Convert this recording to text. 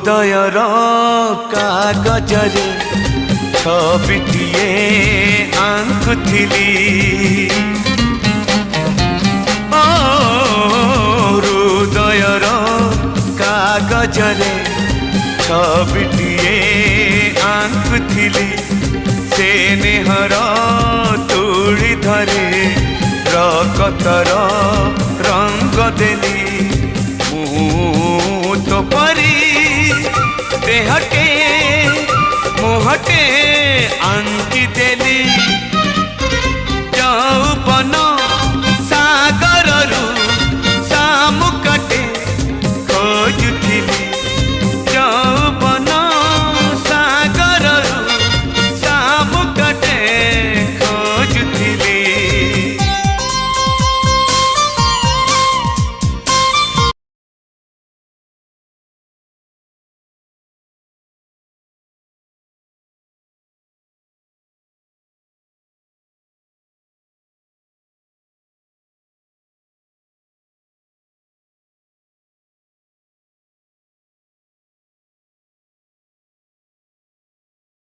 हृदयर कागजरे छबिटिए आंकुथिली हृदयर कागजरे छबिटिए आंकुथिली से नेहर तुड़ी धरे रकतर रंग देली तो परी देहटे मुहटे आंकी देली यौवन